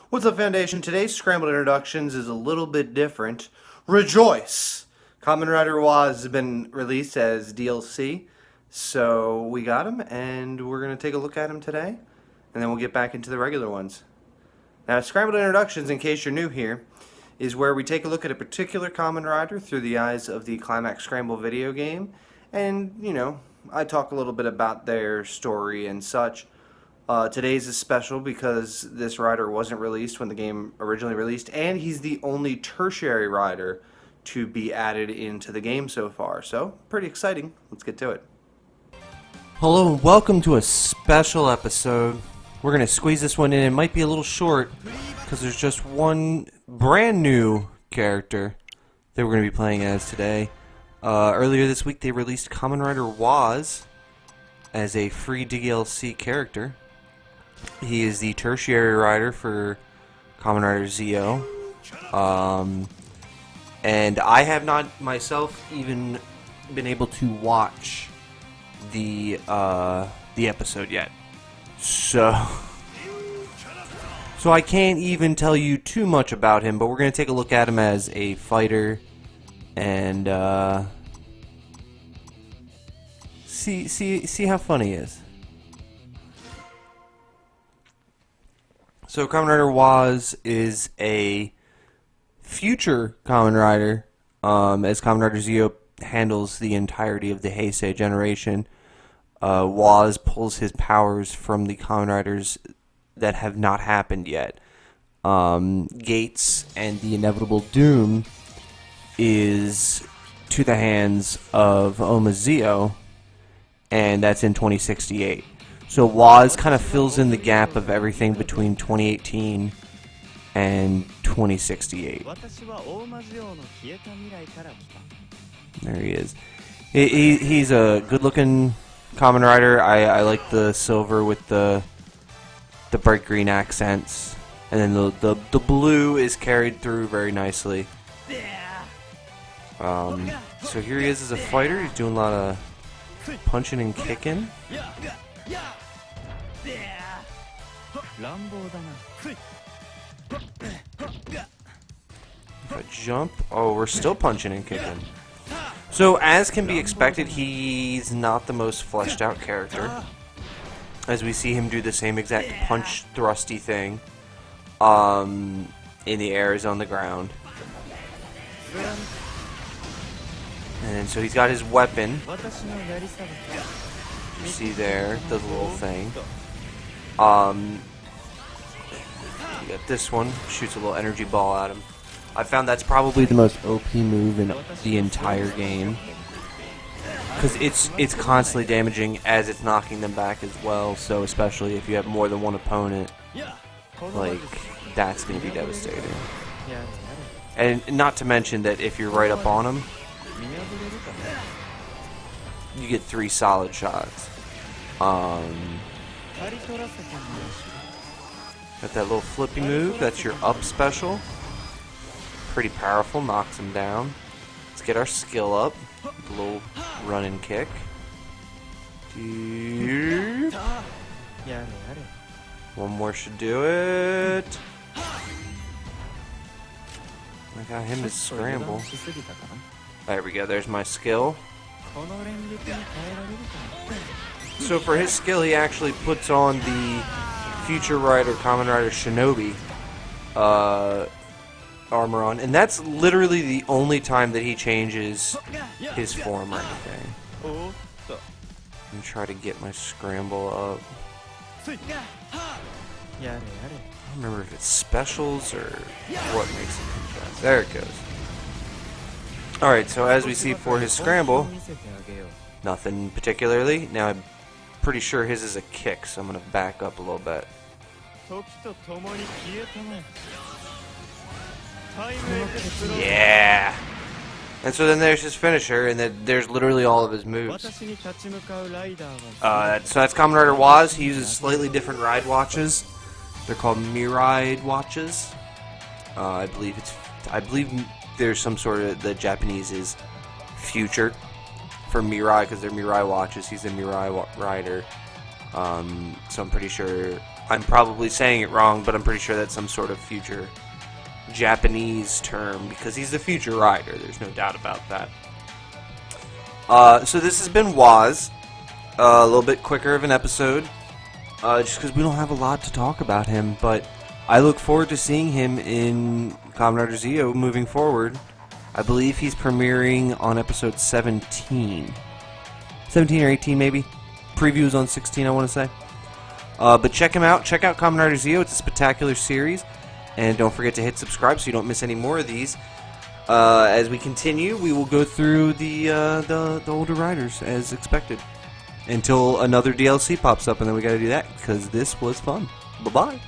What's up, Foundation? Today's Scrambled Introductions is a little bit different. Rejoice! Kamen Rider Waz has been released as DLC, so we got him, and we're going to take a look at him today, and then we'll get back into the regular ones. Now, Scrambled Introductions, in case you're new here, is where we take a look at a particular Kamen Rider through the eyes of the Climax Scramble video game, and, you know, I talk a little bit about their story and such. Today's is special because this rider wasn't released when the game originally released, and he's the only tertiary rider to be added into the game so far. So, pretty exciting. Let's get to it. Hello and welcome to a special episode. We're going to squeeze this one in. It might be a little short because there's just one brand new character that we're going to be playing as today. Earlier this week they released Kamen Rider Waz as a free DLC character. He is the tertiary rider for Kamen Rider Zeo. And I have not myself even been able to watch the episode yet. So I can't even tell you too much about him, but we're going to take a look at him as a fighter and see how fun he is. So Kamen Rider Waz is a future Kamen Rider, as Kamen Rider Zeo handles the entirety of the Heisei generation. Waz pulls his powers from the Kamen Riders that have not happened yet. Gates and the inevitable doom is to the hands of Oma Zeo, and that's in 2068. So Waz kind of fills in the gap of everything between 2018 and 2068. There he is. He's a good-looking Kamen Rider. I like the silver with the bright green accents, and then the blue is carried through very nicely. So here he is as a fighter. He's doing a lot of punching and kicking. If I jump, oh, we're still punching and kicking. So, as can be expected, he's not the most fleshed out character, as we see him do the same exact punch thrusty thing in the air as on the ground. And so he's got his weapon. You see there, does a little thing. You got this one, shoots a little energy ball at him. I found that's probably the most OP move in the entire game, because it's constantly damaging as it's knocking them back as well. So especially if you have more than one opponent, like, that's gonna be devastating. And not to mention that if you're right up on him, you get 3 solid shots. Got that little flippy move, that's your up special. Pretty powerful, knocks him down. Let's get our skill up. A little run and kick. One more should do it. I got him to scramble. There we go, there's my skill. So for his skill, he actually puts on the Future Rider, Kamen Rider Shinobi armor on, and that's literally the only time that he changes his form or anything. And try to get my scramble up. I don't remember if it's specials or what makes it fast. There it goes. Alright, so as we see for his scramble, nothing particularly. Now I'm pretty sure his is a kick, so I'm going to back up a little bit. Yeah! And so then there's his finisher, and then there's literally all of his moves. So that's Kamen Rider Waz. He uses slightly different ride watches. They're called Miride watches. I believe there's some sort of, the Japanese is future for Mirai, because they're Mirai watches. He's a Mirai rider. So I'm pretty sure, I'm probably saying it wrong, but I'm pretty sure that's some sort of future Japanese term, because he's the future rider. There's no doubt about that. So this has been Waz. A little bit quicker of an episode, just because we don't have a lot to talk about him, but I look forward to seeing him in Kamen Rider Zio moving forward. I believe he's premiering on episode 17. 17 or 18 maybe. Previews on 16, I want to say. But check him out. Check out Kamen Rider Zio. It's a spectacular series. And don't forget to hit subscribe so you don't miss any more of these. As we continue, we will go through the older riders as expected. Until another DLC pops up, and then we gotta do that, because this was fun. Bye-bye.